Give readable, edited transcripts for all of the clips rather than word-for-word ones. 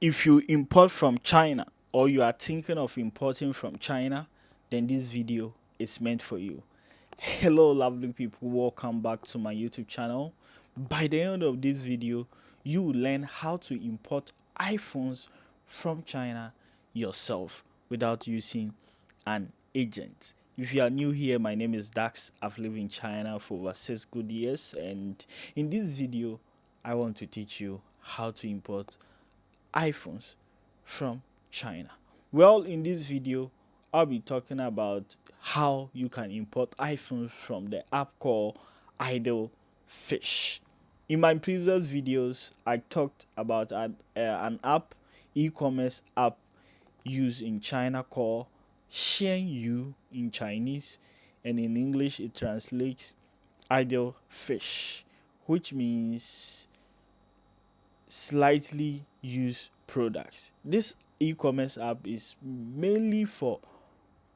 If you import from China or you are thinking of importing from China, then this video is meant for you. Hello lovely people, welcome back to my YouTube channel. By the end of this video, you will learn how to import iPhones from China yourself without using an agent. If you are new here, my name is Dax. I've lived in China for over 6 good years, and in this video I want to teach you how to import iPhones from China. Well, in this video I'll be talking about how you can import iPhones from the app called idlefish. In my previous videos I talked about an app, e-commerce app used in China called Xianyu in Chinese, and in English it translates idlefish, which means slightly used products. This e-commerce app is mainly for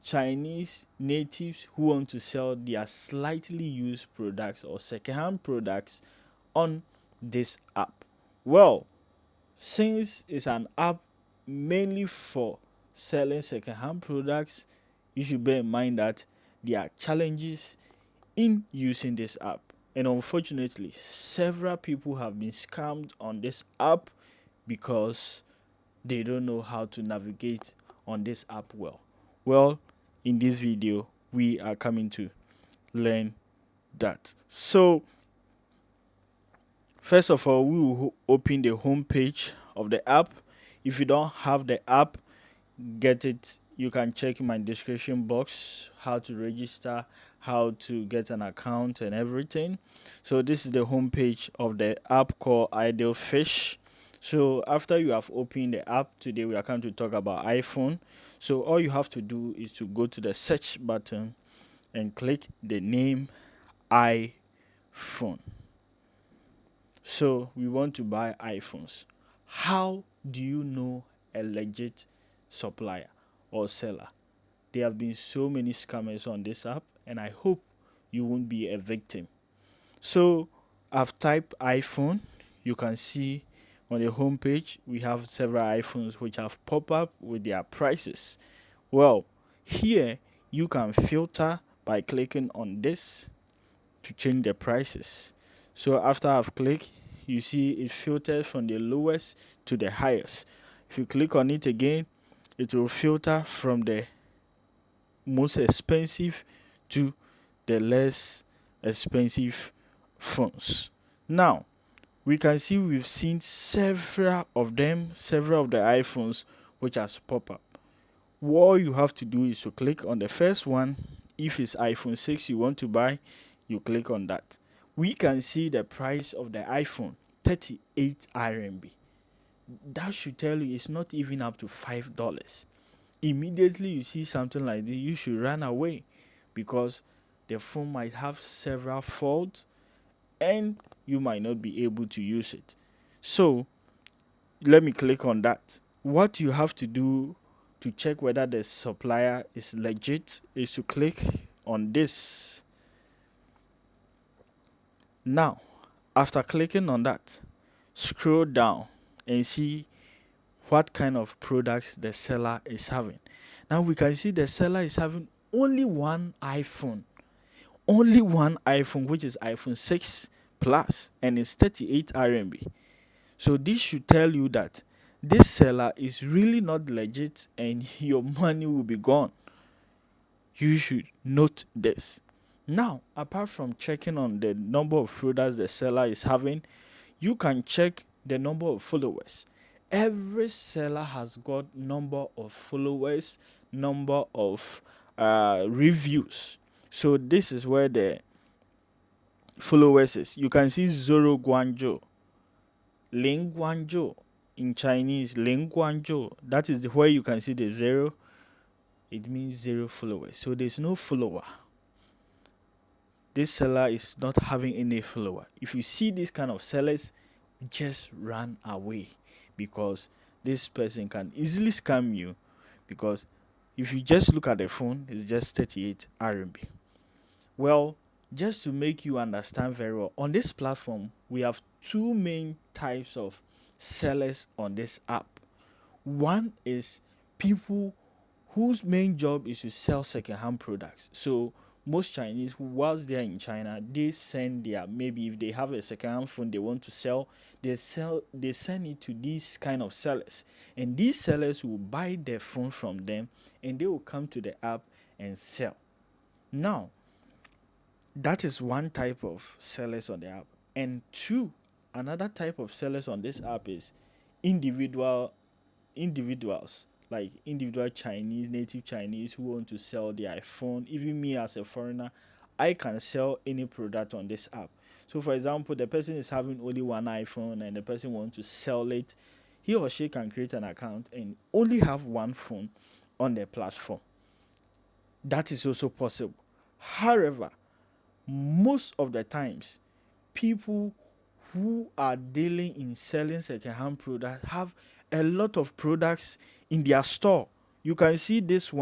Chinese natives who want to sell their slightly used products or second-hand products on this app. Well, since it's an app mainly for selling second-hand products, you should bear in mind that there are challenges in using this app. And unfortunately, several people have been scammed on this app because they don't know how to navigate on this app well. Well, in this video, we are coming to learn that. So, first of all, we will open the home page of the app. If you don't have the app, get it. You can check in my description box how to register, how to get an account and everything. So this is the home page of the app called idlefish. So after you have opened the app, today we are going to talk about iPhone. So all you have to do is to go to the search button and click the name iPhone. So we want to buy iPhones. How do you know a legit supplier or seller? There have been so many scammers on this app, and I hope you won't be a victim. So I've typed iPhone. You can see on the home page we have several iPhones which have popped up with their prices. Well, here you can filter by clicking on this to change the prices. So after I've clicked, you see it filters from the lowest to the highest. If you click on it again, it will filter from the most expensive to the less expensive phones. Now we can see we've seen several of the iPhones which has pop up. What you have to do is to click on the first one. If it's iPhone 6 you want to buy, you click on that. We can see the price of the iPhone, 38 RMB. That should tell you it's not even up to $5. Immediately you see something like this, you should run away because the phone might have several faults and you might not be able to use it. So let me click on that. What you have to do to check whether the supplier is legit is to click on this. Now, after clicking on that, scroll down and see what kind of products the seller is having. Now we can see the seller is having only one iPhone, which is iPhone 6 Plus, and it's 38 RMB. So this should tell you that this seller is really not legit and your money will be gone. You should note this. Now, apart from checking on the number of products the seller is having, you can check the number of followers. Every seller has got number of followers, number of reviews. So this is where the followers is. You can see Zoro Guanzhou, Ling Guanzhou in Chinese, Ling Guanzhou. That is where you can see the zero. It means 0 followers. So there's no follower. This seller is not having any follower. If you see this kind of sellers, just run away because this person can easily scam you, because if you just look at the phone, it's just 38 RMB. Well, just to make you understand very well, on this platform we have two main types of sellers on this app. One is people whose main job is to sell second-hand products. So most Chinese, whilst they are in China, they send their, maybe if they have a second-hand phone they want to sell, they send it to these kind of sellers, and these sellers will buy their phone from them, and they will come to the app and sell. Now, that is one type of sellers on the app. And two, another type of sellers on this app is individuals, like individual Chinese, native Chinese, who want to sell their iPhone. Even me as a foreigner, I can sell any product on this app. So for example, the person is having only one iPhone and the person wants to sell it, he or she can create an account and only have one phone on their platform. That is also possible. However, most of the times, people who are dealing in selling second-hand products have a lot of products in their store. You can see this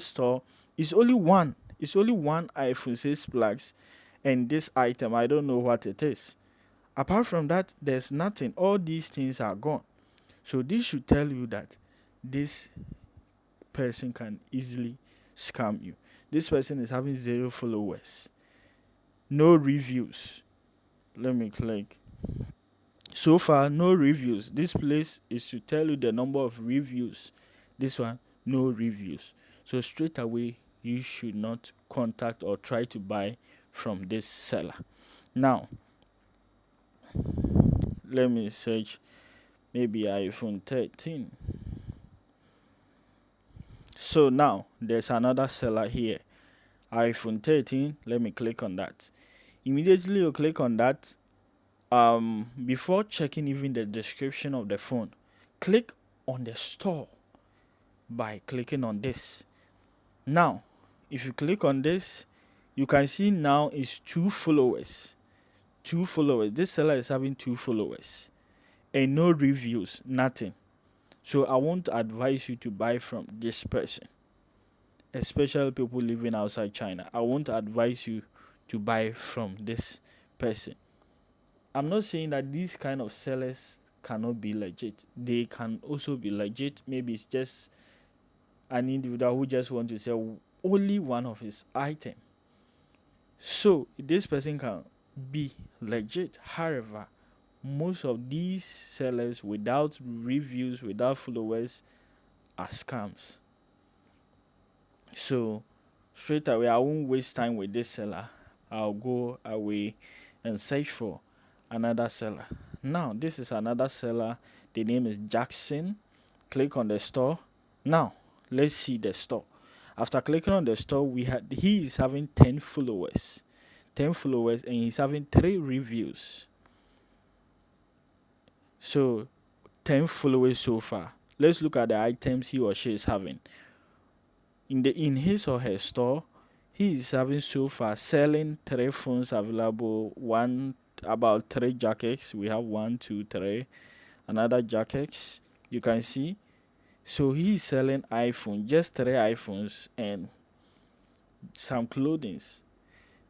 store is only one. It's only one iPhone 6 Plus and this item. I don't know what it is. Apart from that, there's nothing. All these things are gone. So this should tell you that this person can easily scam you. This person is having 0 followers, no reviews. Let me click. So far, no reviews. This place is to tell you the number of reviews. This one, no reviews. So straight away, you should not contact or try to buy from this seller. Now, let me search maybe iPhone 13. So now, there's another seller here. iPhone 13, let me click on that. Immediately you click on that, before checking even the description of the phone, click on the store by clicking on this. Now, if you click on this, you can see now it's 2 followers. 2 followers. This seller is having 2 followers and no reviews, nothing. So I won't advise you to buy from this person, especially people living outside China. I won't advise you to buy from this person. I'm not saying that these kind of sellers cannot be legit. They can also be legit. Maybe it's just an individual who just want to sell only one of his item. So this person can be legit. However, most of these sellers without reviews, without followers, are scams. So straight away, I won't waste time with this seller. I'll go away and search for another seller. Now, this is another seller. The name is Jackson. Click on the store. Now, let's see the store. After clicking on the store, he is having 10 followers. 10 followers, and he's having 3 reviews. So 10 followers so far. Let's look at the items he or she is having. In his or her store, he is having so far selling 3 phones available, about 3 jackets. We have 1, 2, 3. Another jackets, you can see. So he is selling iPhone, just 3 iPhones and some clothing.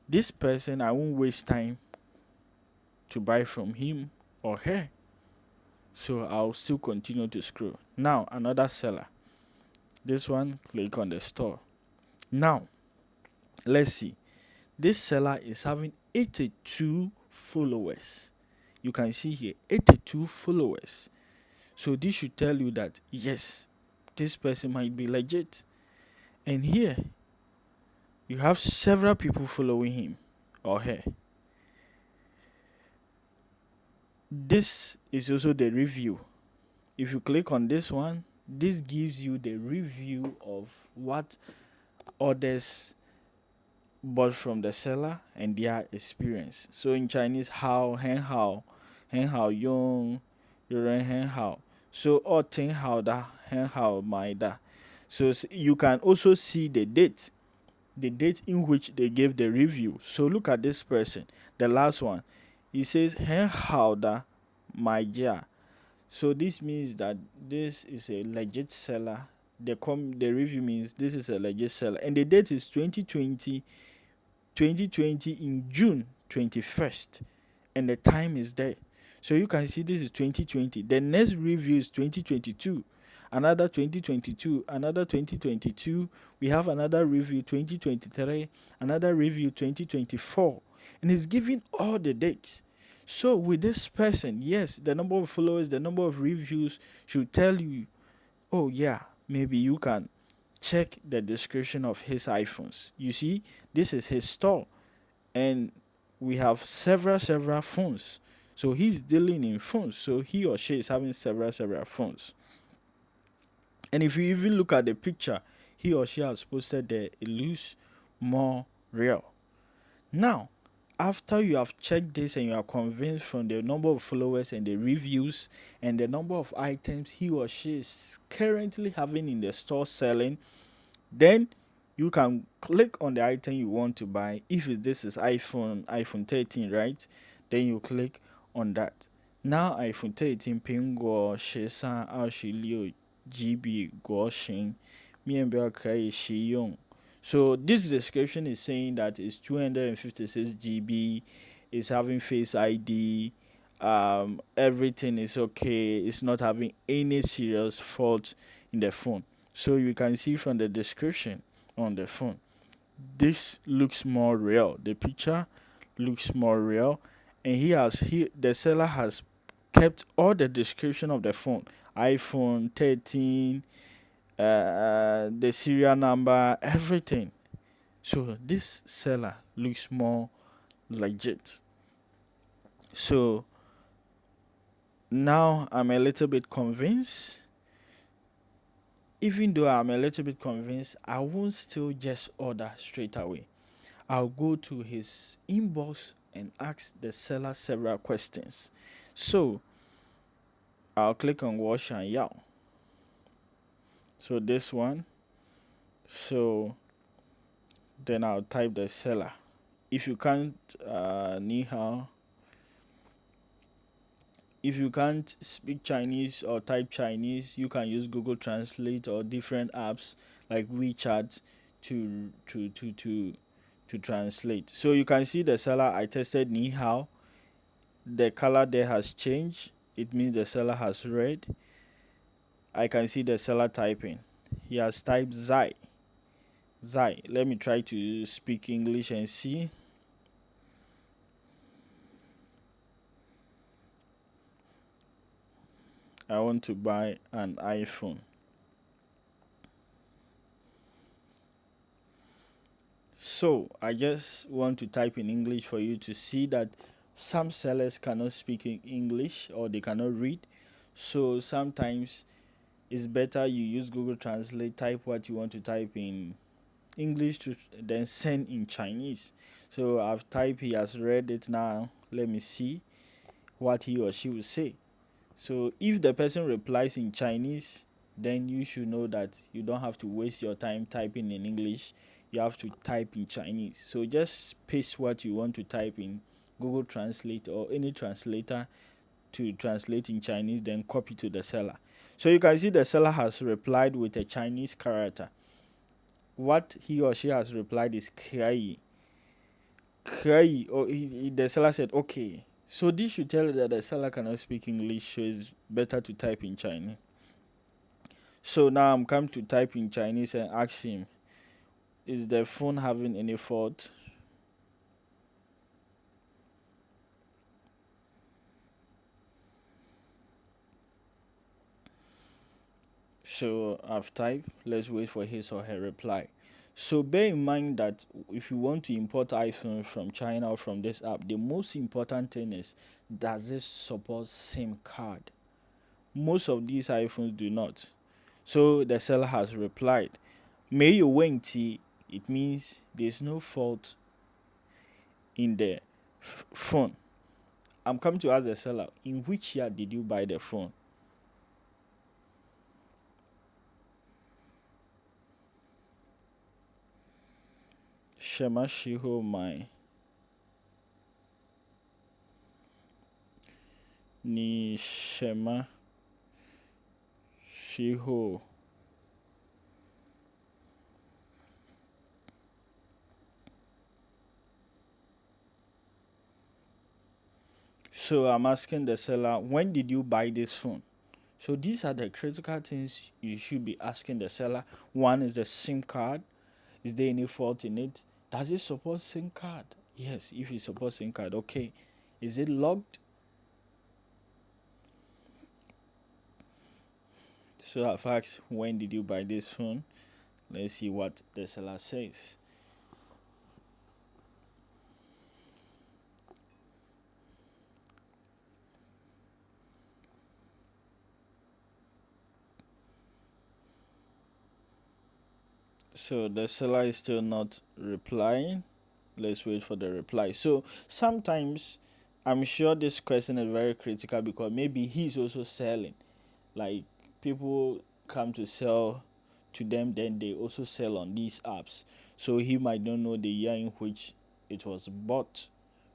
This person, I won't waste time to buy from him or her. So I'll still continue to scroll. Now, another seller. This one, click on the store. Now, let's see. This seller is having 82 followers. You can see here, 82 followers. So this should tell you that, yes, this person might be legit. And here, you have several people following him or her. This is also the review. If you click on this one, this gives you the review of what others bought from the seller and their experience. So in Chinese, how, hen how yong, yuren hen how. So or ting how da, hen how my da. So you can also see the date in which they gave the review. So look at this person, the last one. He says hen how da my ja. So this means that this is a legit seller. The review means this is a legit seller, and the date is 2020 in June 21st, and the time is there. So you can see this is 2020. The next review is 2022. another 2022, another 2022. We have another review 2023, another review 2024, and he's giving all the dates. So with this person, yes, the number of followers, the number of reviews should tell you, oh yeah, maybe you can check the description of his iPhones. You see, this is his store, and we have several phones. So he's dealing in phones. So he or she is having several phones. And if you even look at the picture he or she has posted there, it looks more real. Now, after you have checked this and you are convinced from the number of followers and the reviews and the number of items he or she is currently having in the store selling, then you can click on the item you want to buy. If this is iPhone 13, right? Then you click on that. Now iPhone 13 pingo shesa ao shilio GB guoshin mienbel kai shiyong. So this description is saying that it's 256 GB, it's having Face ID, everything is okay, it's not having any serious fault in the phone. So you can see from the description on the phone, this looks more real. The picture looks more real, and the seller has kept all the description of the phone, iPhone 13, the serial number, everything. So this seller looks more legit. So now I'm a little bit convinced. Even though I'm a little bit convinced, I won't still just order straight away. I'll go to his inbox and ask the seller several questions. So I'll click on Xianyu. So this one. So then I'll type the seller. If you can't ni hao, if you can't speak Chinese or type Chinese, you can use Google Translate or different apps like WeChat to translate. So you can see the seller. I tested ni hao. The color there has changed. It means the seller has read. I can see the seller typing. He has typed Zai. Zai. Let me try to speak English and see. I want to buy an iPhone. So I just want to type in English for you to see that some sellers cannot speak in English or they cannot read. So sometimes it's better you use Google Translate, type what you want to type in English to then send in Chinese. So I've typed, he has read it now. Let me see what he or she will say. So if the person replies in Chinese, then you should know that you don't have to waste your time typing in English. You have to type in Chinese. So just paste what you want to type in Google Translate or any translator to translate in Chinese, then copy to the seller. So you can see the seller has replied with a Chinese character. What he or she has replied is Kai. Kai, or the seller said okay. So this should tell you that the seller cannot speak English, so it's better to type in Chinese. So now I'm come to type in Chinese and ask him, is the phone having any fault? So I've typed, let's wait for his or her reply. So bear in mind that if you want to import iPhone from China or from this app, the most important thing is, does it support SIM card? Most of these iPhones do not. So the seller has replied, may you wait. It means there's no fault in the phone. I'm coming to ask the seller, in which year did you buy the phone? Shema Shiho Mai Ni Shema Shiho. So I'm asking the seller, when did you buy this phone? So these are the critical things you should be asking the seller. One is the SIM card. Is there any fault in it? Does it support SIM card? Yes, if it supports SIM card, okay. Is it locked? So I've asked, when did you buy this phone? Let's see what the seller says. So the seller is still not replying. Let's wait for the reply. So sometimes I'm sure this question is very critical because maybe he's also selling. Like, people come to sell to them, then they also sell on these apps. So he might not know the year in which it was bought.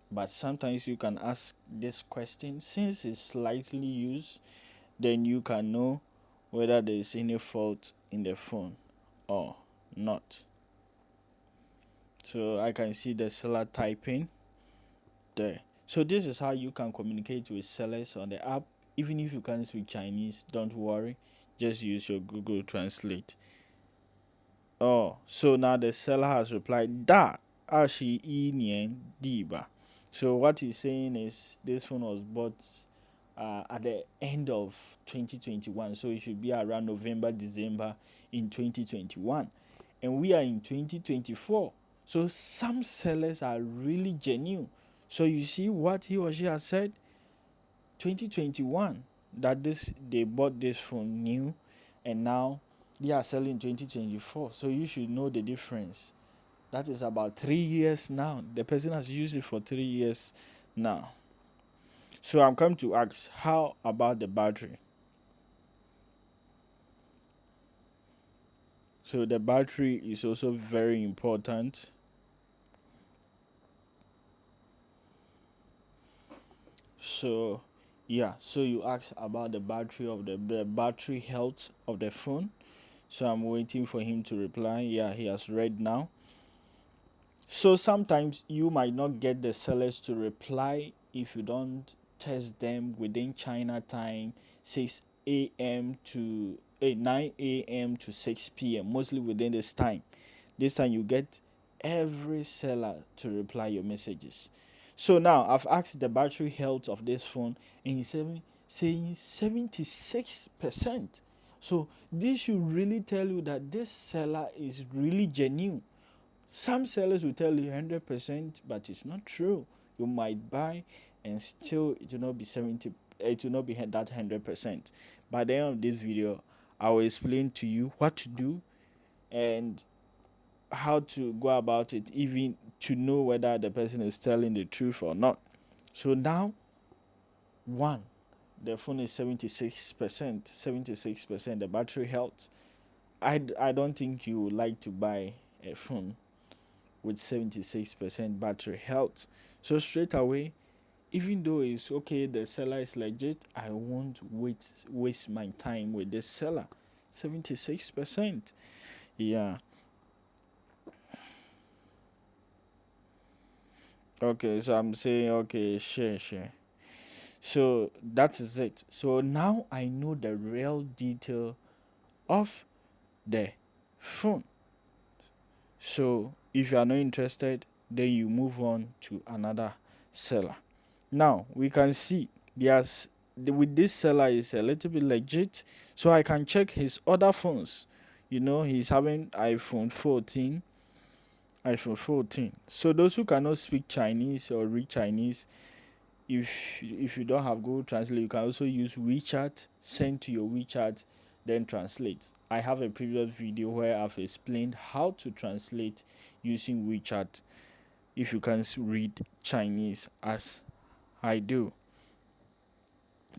But sometimes you can ask this question. Since it's slightly used, then you can know whether there is any fault in the phone or not. So I can see the seller typing there. So this is how you can communicate with sellers on the app. Even if you can't speak Chinese, don't worry. Just use your Google Translate. Oh, so now the seller has replied, Da, Ashi Nian Diba. So what he's saying is this phone was bought at the end of 2021. So it should be around November, December in 2021. And we are in 2024. So some sellers are really genuine. So you see what he or she has said? 2021 that they bought this phone new, and now they are selling 2024. So you should know the difference. That is about 3 years now. The person has used it for 3 years now. So I'm come to ask, how about the battery? So the battery is also very important. So yeah, so you ask about the battery of the battery health of the phone. So I'm waiting for him to reply. Yeah, he has read now. So sometimes you might not get the sellers to reply if you don't test them within China time, 6 a.m. to 9 a.m. to 6 p.m. Mostly within this time. This time you get every seller to reply your messages. So now I've asked the battery health of this phone, and he's saying 76%. So this should really tell you that this seller is really genuine. Some sellers will tell you 100%, but it's not true. You might buy and still it will not be 70. It will not be that 100%. By the end of this video, I will explain to you what to do and how to go about it, even to know whether the person is telling the truth or not. So now, one, the phone is 76%, the battery health. I don't think you would like to buy a phone with 76% battery health. So straight away, even though it's okay, the seller is legit, I won't waste my time with this seller. 76%. Yeah. Okay, so I'm saying, okay, share. So that is it. So now I know the real detail of the phone. So if you are not interested, then you move on to another seller. Now we can see with this seller is a little bit legit. So I can check his other phones. He's having iPhone 14. So those who cannot speak Chinese or read Chinese, if you don't have Google Translate, you can also use WeChat. Send to your WeChat, then translate. I have a previous video where I've explained how to translate using WeChat if you can't read Chinese as I do.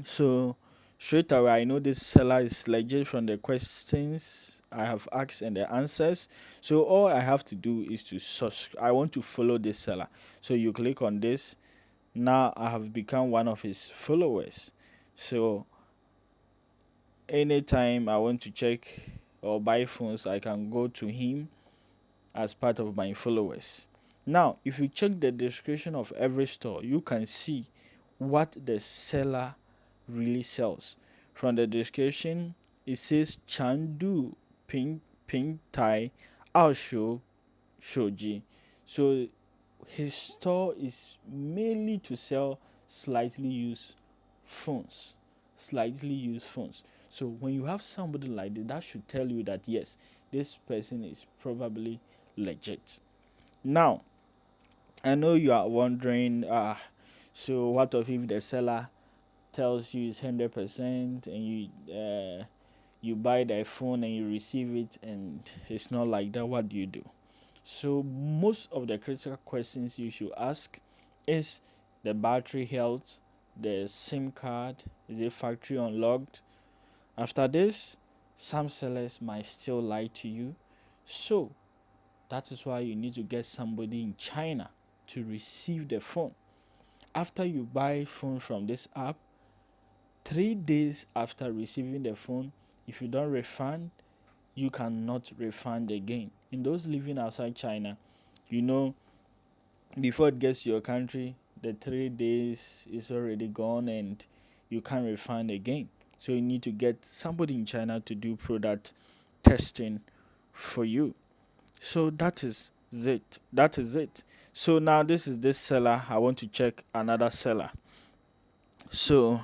So straight away, I know this seller is legit from the questions I have asked and the answers. So all I have to do is to I want to follow this seller. So you click on this. Now I have become one of his followers. So anytime I want to check or buy phones, I can go to him as part of my followers. Now, if you check the description of every store, you can see what the seller really sells. From the description, it says Chandu Ping Tai Ao Shoji. So his store is mainly to sell slightly used phones. Slightly used phones. So when you have somebody like that should tell you that yes, this person is probably legit. Now, I know you are wondering, so what if the seller tells you it's 100% and you buy the phone and you receive it and it's not like that? What do you do? So most of the critical questions you should ask is the battery health, the SIM card, is it factory unlocked? After this, some sellers might still lie to you. So that is why you need to get somebody in China to receive the phone. After you buy phone from this app, 3 days after receiving the phone, if you don't refund, you cannot refund again. In those living outside China, before it gets to your country, the 3 days is already gone and you can't refund again. So you need to get somebody in China to do product testing for you. So that is it. So now this is this seller. I want to check another seller. So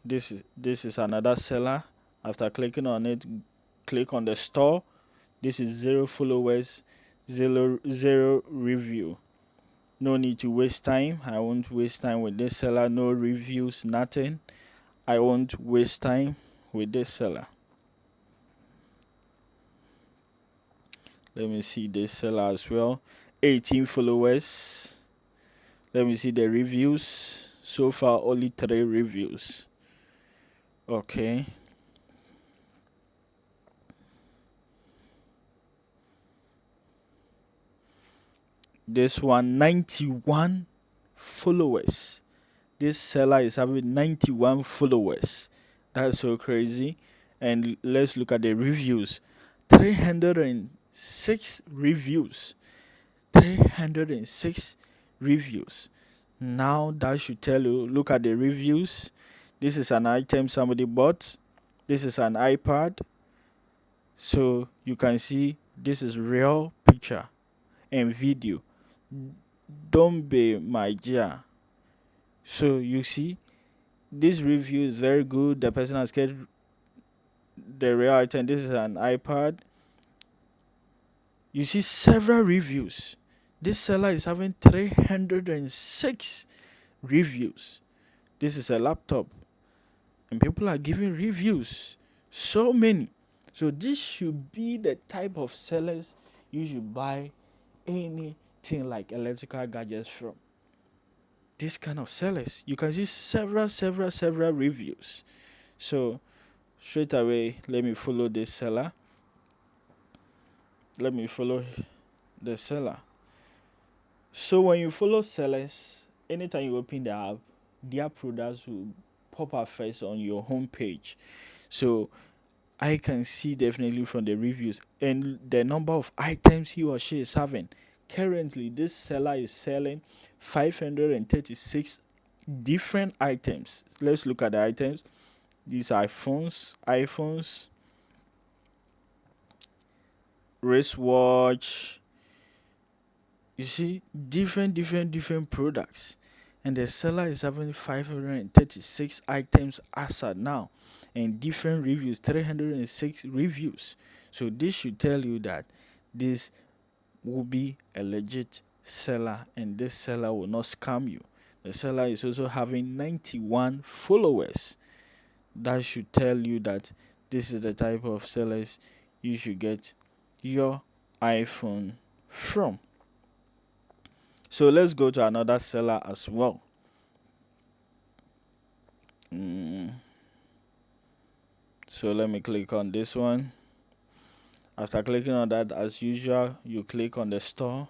this is another seller. After clicking on it, click on the store. This is 0 followers, zero review. No need to waste time. I won't waste time with this seller. No reviews, nothing. I won't waste time with this seller. Let me see this seller as well. 18 followers. Let me see the reviews. So far, only 3 reviews. Okay. This one, 91 followers. This seller is having 91 followers. That's so crazy. And let's look at the reviews. 306 reviews. 306 reviews. Now that should tell you, look at the reviews. This is an item somebody bought. This is an iPad. So you can see this is real picture and video. Don't be my dear. So you see, this review is very good. The person has get the real item. This is an iPad. You see several reviews. This seller is having 306 reviews. This is a laptop. And people are giving reviews. So many. So this should be the type of sellers you should buy anything like electrical gadgets from. This kind of sellers. You can see several reviews. So straight away, let me follow this seller. Let me follow the seller. So when you follow sellers, anytime you open the app, their products will pop up first on your home page. So I can see definitely from the reviews and the number of items he or she is having. Currently, this seller is selling 536 different items. Let's look at the items. These are iPhones, wristwatch. You see, different products. And the seller is having 536 items as of now. And different reviews, 306 reviews. So this should tell you that this will be a legit seller and this seller will not scam you. The seller is also having 91 followers. That should tell you that this is the type of sellers you should get your iPhone from. So let's go to another seller as well. So let me click on this one. After clicking on that, as usual, you click on the store.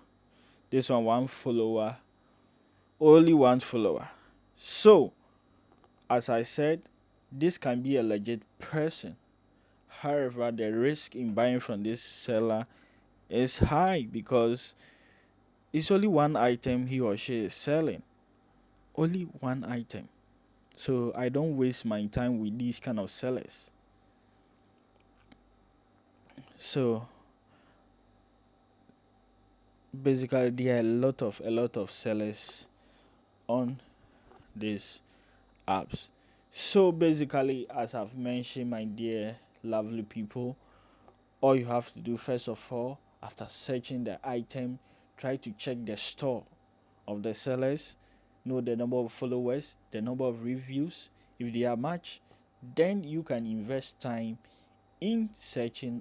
This one follower. Only 1 follower. So, as I said, this can be a legit person. However, the risk in buying from this seller is high because it's only 1 item he or she is selling. Only 1 item. So I don't waste my time with these kind of sellers. So basically there are a lot of sellers on these apps. So basically, as I've mentioned, my dear lovely people, all you have to do first of all, after searching the item, try to check the store of the sellers, know the number of followers, the number of reviews. If they are matched, then you can invest time in searching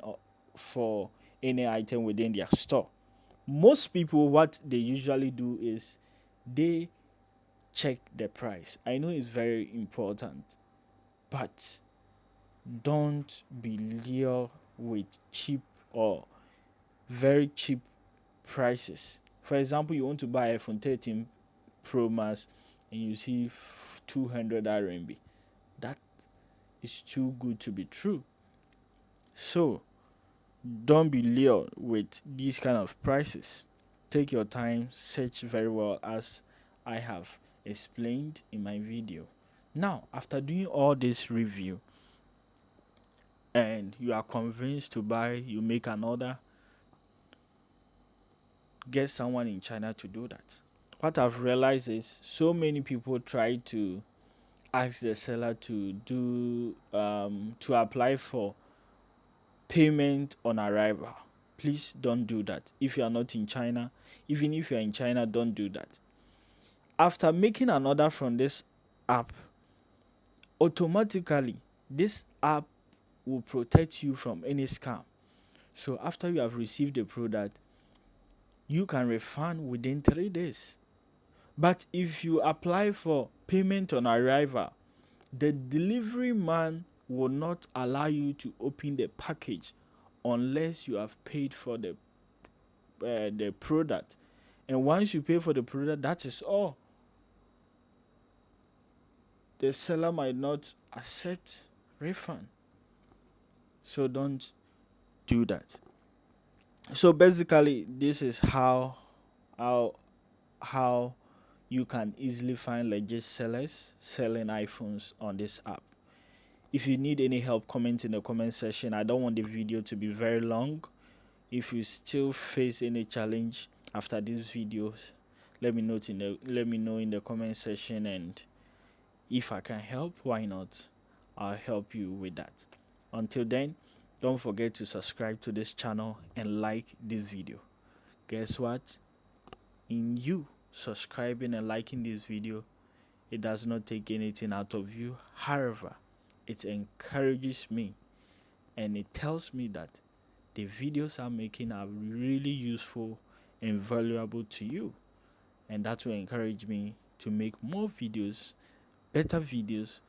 for any item within their store. Most people, what they usually do is they check the price. I know it's very important, but don't be lured with cheap or very cheap prices. For example, you want to buy iPhone 13 Pro Max and you see 200 RMB. That is too good to be true. So don't be lured with these kind of prices. Take your time, search very well as I have explained in my video. Now, after doing all this review and you are convinced to buy, you make an order, get someone in China to do that. What I've realized is so many people try to ask the seller to do to apply for payment on arrival. Please don't do that. If you are not in China, even if you are in China, don't do that. After making an order from this app, automatically this app will protect you from any scam. So after you have received the product, you can refund within 3 days. But if you apply for payment on arrival, the delivery man will not allow you to open the package unless you have paid for the product. And once you pay for the product, that is all. The seller might not accept refund. So don't do that. So basically, this is how how you can easily find legit sellers selling iPhones on this app. If you need any help, comment in the comment section. I don't want the video to be very long. If you still face any challenge after these videos, let me know in the comment section, and if I can help, why not? I'll help you with that. Until then, don't forget to subscribe to this channel and like this video. Guess what? In you subscribing and liking this video, it does not take anything out of you. However, it encourages me and it tells me that the videos I'm making are really useful and valuable to you, and that will encourage me to make more videos, better videos,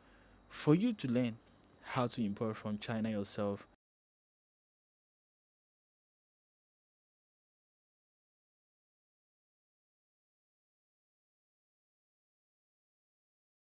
for you to learn how to import from China yourself